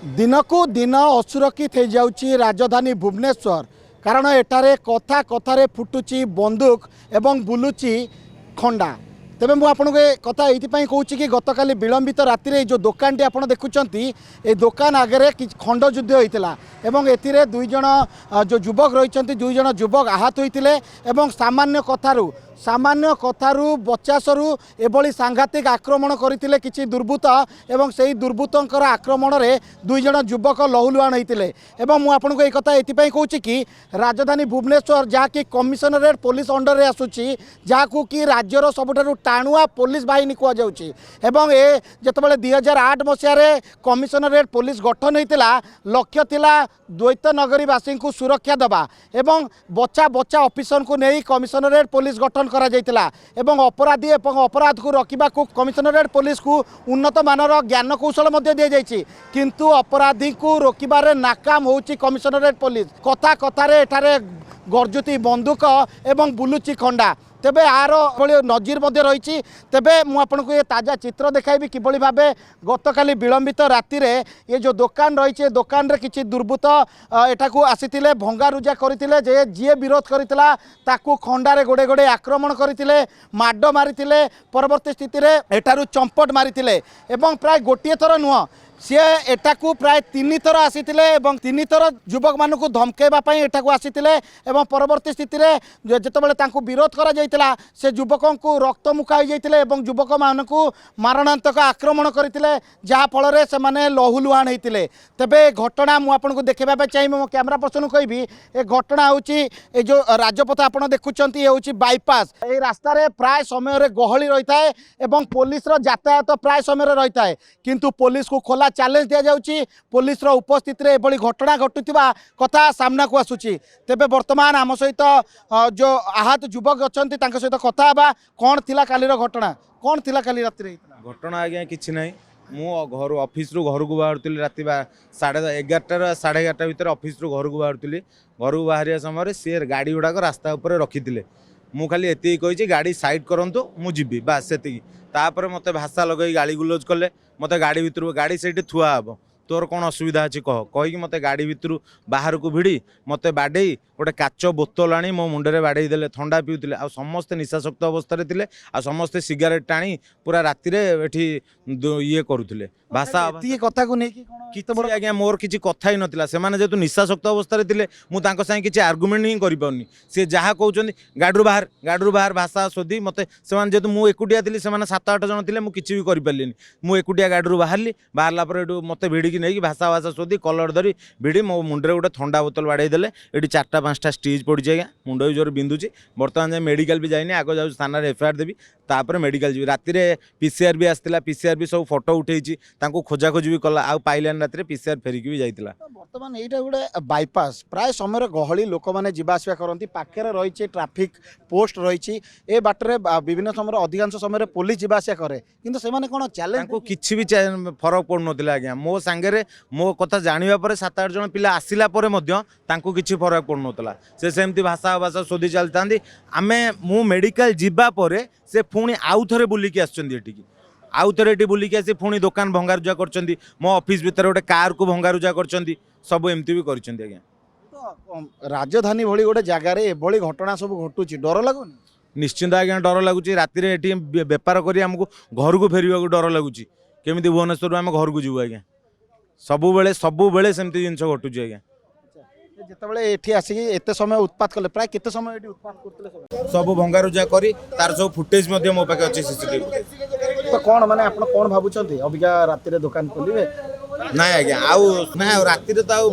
दिनकू दिन असुरक्षित हो जाउची राजधानी भुवनेश्वर कारण एठारे कथा कथारे फुटुची बंदूक एवं बुलुची खंडा। तेबे मु आपन के कथा एथि कहूँ कि गतकाली विलंबित राति जो दुकान टी आपन देखुंत ए दुकान आगे खंड युद्ध होता एवं एथिरे दुई जन जो युवक रही दुई जन युवक आहत होते सामान्य कथारू बचासरू एभली सांघातिक आक्रमण करते किसी दुर्बृत्त एवं से दुर्बृत्तर आक्रमण में दुई जन युवक लहुलुहान होते। मुझे ये कथा ये कहूँ कि राजधानी भुवनेश्वर जहाँकि कमिशनरेट पुलिस अंडर में आसूची जहाँ कि राज्यर सबुठारु टाणुआ पुलिस बाहिनी कहुच्छी ए जितेबाला 2008 मसीह कमिशनरेट पुलिस गठन होता लक्ष्य थिला द्वैत नगरीवासी को सुरक्षा देवा एवं बचा बचा ऑफिसर को नहीं कमिशनरेट पुलिस गठन करा जायतिला एवं अपराधी एवं अपराध को रखा कमिशनरेट पुलिस को उन्नत मानर ज्ञान कौशल दि जाइए किंतु अपराधी को रोकबार नाकाम होची कमिशनरेट पुलिस कथा कथारे एठारे गर्जुती बंदूक एवं बुलुची खंडा। तेबे आर भली नजीर रही तेबे मुझे ये ताजा चित्र देखाइबी किभली भाबे गतकाली विलंबित राति रे ये जो दुकान रही दुकान रे किछि दुर्बृत्त एठाकू आसीथिले भंगारुजा करथिले जे जी विरोध करथिला ताकू खंडारे गोड़े गोड़े आक्रमण करथिले माड मारिथिले परवर्ती स्थिति रे एठारु चंपट मारिथिले एवं प्राय गोटिए थर नुह सी एटाकू प्राय 3 थर आसी 3 थर युवक मान धमकेवाई एटाकू आसी परवर्ती स्थिति रे जितेबाला विरोध करा जायतिला से युवक को रक्त मुखा हो जाते युवक मान मारणांतक आक्रमण करते जहाँफल से मैंने लहुलुहान होते। तेबे घटना मुझे देखा चाहिए मो कैमरा पर्सन कहबी ए घटना हूँ जो राजपथ आप देखुं ये हूँ बाईपास ये रास्तार प्राय समय गहली रही है पुलिस यातायात प्राय समय रही है किंतु पुलिस को खोला चैलेंज दि जाउची पुलिस उपस्थित रे एभली घटना घटुवा कथा सामना को आसुची। तेबे वर्तमान आम सहित जो आहत युवक अच्छा सहित कथा बा कौन थिला कालीर घटना कौन थिला काली राति घटना आज्ञा किछि नहीं मु घर ऑफिस रु घर को बाहर राति 11:30 11:30 भितर ऑफिस रु घर को बाहर घर को बाहर समय सी गाड़ी गुड़ाक रास्ता उपर रखी मु खाली एति कही गाड़ी साइड करंतु मु जीवी बास से तापर मत भाषा लगे गाड़ी गुलज कले मत गाड़ी भितर गाड़ी से थुआ हम तोर कौन असुविधा अच्छी कह कहीकि मत गाड़ी भितर बाहर को भिड़ी मत बाडे गोटे काच बोतल आनी मो मुंडे बाड़े देले थंडा पिउतिले आ समस्ते निशाशक्त अवस्था थे आ समस्ते सिगारेट टाणी पूरा राति ये करुले भाषा कथा को नहीं आज्ञा मोर किसी कथा ही नाला से जेहतु निशाशक्त अवस्था थे मुझे किसी आर्गुमेंट ही करें सी जहाँ कहते गाड़ी बाहर भाषा शोधी मत से जेहतु मुझे एकुटिया थी से 7-8 जन थे मुझे किसी भी करें मुझे एकुटिया गाड़ी बाहर बाहरला मत भिड़ी नहीं भाषा भाषा शोधी कलर धरी भिड़ी मो मुंडे गोटे थंडा बोतल बाड़े देले ये 4-5टा स्टिच पड़ी आज्ञा मुंड भी जोर बिंदुची बर्तमान जाए मेडिकल भी जाइए आगे जाऊँ थाना एफआईआर देवी तापर मेडिकल जी राति पीसीआर भी आसला पीसीआर भी सब फोटो उठेची खोजा खोजी भी कला आ पाइलान राति पीसीआर फेरिकी भी जाइतिला। बर्तमान यहाँ गोटे बाईपास प्राय समय गहली लोक मैंने जावासवा करती पाखे रही ट्राफिक पोस्ट रही ए बाटर विभिन्न समय अधिकांश समय पुलिस जावासवा करे किंतु से कौन चैलेंज किसी भी फरक पड़ू ना आज्ञा मो सांगे मो कथा जाना 7-8 जन पिला आसला किसी फरक पड़ू ना से सेमती भाषा भाषा शोधी चलता आमे मु मेडिकल जीवा परे से पुणी आउ थे बुलिकी आसछन्ती आउ थे ये बुलिकी आसी पुणी दुकान भंगारुजा कर मो ऑफिस भितर गोटे कार को भंगारुजा कर सब एमती भी कर राजधानी भली गोटे जगार एभली घटना सब घटुची डर लगुनि निश्चिंत आज्ञा डर लगुच राति बेपार कर आमको घर को फेर डर लगुच केमी भुवनेश्वर आम घर को जीव आज्ञा सबुबले सेमती जिन घटुची आज्ञा जितेबाला ये आसिक एत समय उत्पात कले प्राय केते समय उत्पात करते सब भंगारुजा करी तार सब फुटेज मो पाखे अच्छी सीसीटीवी तो कौन माने आप कौन भावुं अबिका राति दुकान खोलिए ना आज्ञा आउ ना राति तो आउ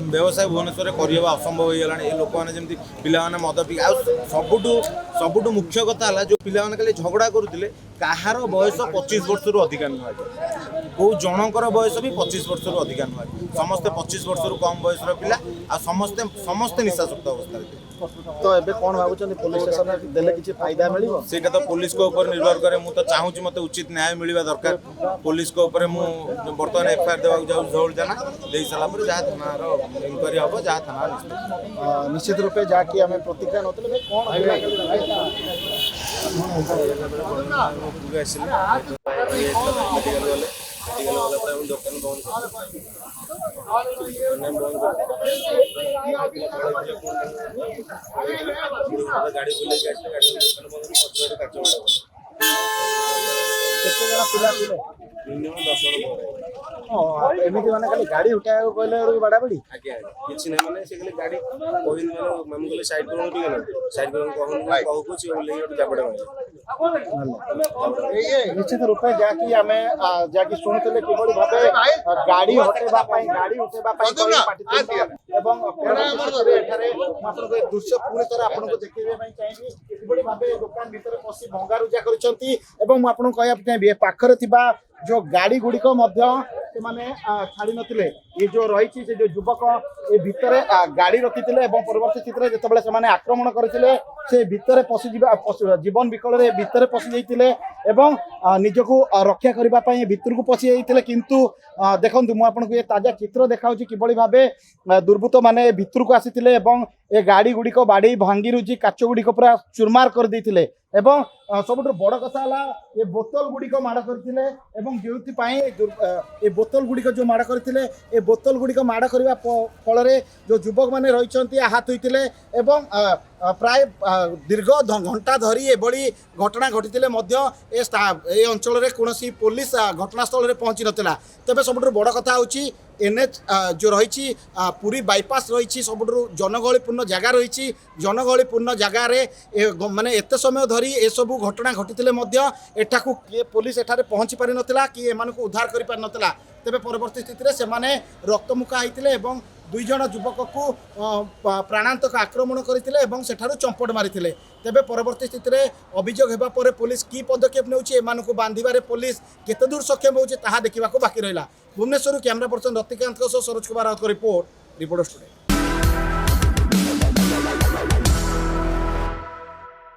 व्यवसाय भुवनेश्वर करवा असंभव हो गला ये लोक मैंने जमी पिला मद पी सबुठू मुख्य कथा जो पिला खाली झगड़ा करुले कहार बयस 25 वर्ष रु अधिका नुह कौ जनकर बयस भी 25 वर्ष रु अधिका नुह समस्ते 25 वर्ष रु कम बयस पिला आ समस्ते निशाशक्त अवस्था तो एबे कौन भावुं पुलिस स्टेशन देले किछि फायदा मिलिबो सेटा तो पुलिस को ऊपर निर्भर करे मु तो चाहूँ मत उचित न्याय मिलवा दरकार पुलिस को ऊपर मु बर्तमान एफआईआर देवा जाऊ झोल जाना दे सारा पर जहाँ थाना इंक्वारी हम जहाँ थाना निश्चित रूपे जहाँकि आम प्रतिक्रिया नतले कौन ମେଡିକାଲ ଗଲା ପରେ ଆମ ଦୋକାନ ବନ୍ଦ କରିଦେଲୁ। ଗାଡି ବୁଲେଇକି ଆସିଲେ ଗାଡି ଦୋକାନ ବନ୍ଦ କରି ପଛଆଡେ କାଚ କେତେ ଜଣ ପିଲା ଥିଲେ? ମିନିମମ୍ 10 ଜଣ ପରେ। ଏମିତି ମାନେ ଖାଲି ଗାଡ଼ି ଉଠାଇବାକୁ କହିଲେ ବାଡ଼ାବାଡ଼ି? ଆଜ୍ଞା କିଛି ନାହିଁ ମାନେ ସେ ଖାଲି ଗାଡି କହିଲି ମାନେ ମାମୁଁ କହିଲେ ସାଇଡ କରନ୍ତୁ ଟିକେ ନା ସାଇଡ କରନ୍ତୁ କହୁକୁ ସିଏ ଓହ୍ଲେଇକି ଗୋଟେ ଜାବଡା ମାରିଲେ। ନିଶ୍ଚିତ ରୂପେ ଯାହାକି ଆମେ ଯାହାକି ଶୁଣୁଥିଲେ କିଭଳି ଭାବେ ଗାଡ଼ି ହଟେଇବା ପାଇଁ ପାଟିତୁଣ୍ଡ ଏବଂ ପରବର୍ତ୍ତୀ ଏଠାରେ ମୁଁ ଆପଣଙ୍କୁ ଏ ଦୃଶ୍ୟ ପୁଣି ଥରେ ଆପଣଙ୍କୁ ଦେଖେଇବା ପାଇଁ ଚାହିଁବି କିଭଳି ଭାବେ ଦୋକାନ ଭିତରେ ପଶି ଭଙ୍ଗାରୁଜା କରିଛନ୍ତି ଏବଂ ମୁଁ ଆପଣଙ୍କୁ କହିବାକୁ ଚାହିଁବି ଏ ପାଖରେ ଥିବା जो गाड़ी गुड़िक छाड़ी नथिले ये जो रही से जो युवक ए भितर गाड़ी रखी परवर्ती स्थित जिते से आक्रमण करते से भितर पशि जीवन विकल भितर पशि जाते निजक रक्षा करने भितर को पशि जाते किंतु देखो मुझे ये ताजा चित्र देखा कि भाव दुर्बृत्त माने भितर को आसी ए गाड़ी गुड़िक बाड़ी भांगी रुजी काच गुड़िक पूरा चुरमार कर देते एवं सबुठ बड़ कथा ये बोतल गुड़िक माड़ करते जो बोतल गुड़िक जो माड़ करते ये बोतल गुड़िक माड़ करने फल जो युवक मैंने रही आहत होते प्राय दीर्घ घंटा धरी एभली घटना घटी ए अंचल कौन पुलिस घटनास्थल में पहुँची नाला तेज सब बड़ कथा हूँ एनएच जो रही पुरी बाईपास रही सब जनगहलीपूर्ण जगह रही जनगहलीपूर्ण जगार माने एत समय धरी ए सब घटना घटी एठाकू किए पुलिस एठारे पहुँची पारि नथिला कि एमानकु उद्धार करि पारि नथिला तेबे परवर्ती स्थिति रे सेमाने रक्तमुखा होइतिले एवं दुई जन युवक को प्राणांतक आक्रमण करथिले एवं सेठारु चंपट मारिथिले तेबे परवर्ती स्थिति रे अभियोग हेबा परे पुलिस की पदक्षेप नेउछि एमानकु बांधिबारे पुलिस केते दूर सक्षम होउछि ताहा देखिबाकू बाकी रहिला। Bhubaneswar camera person Ratikant Saroj Kumar report studio.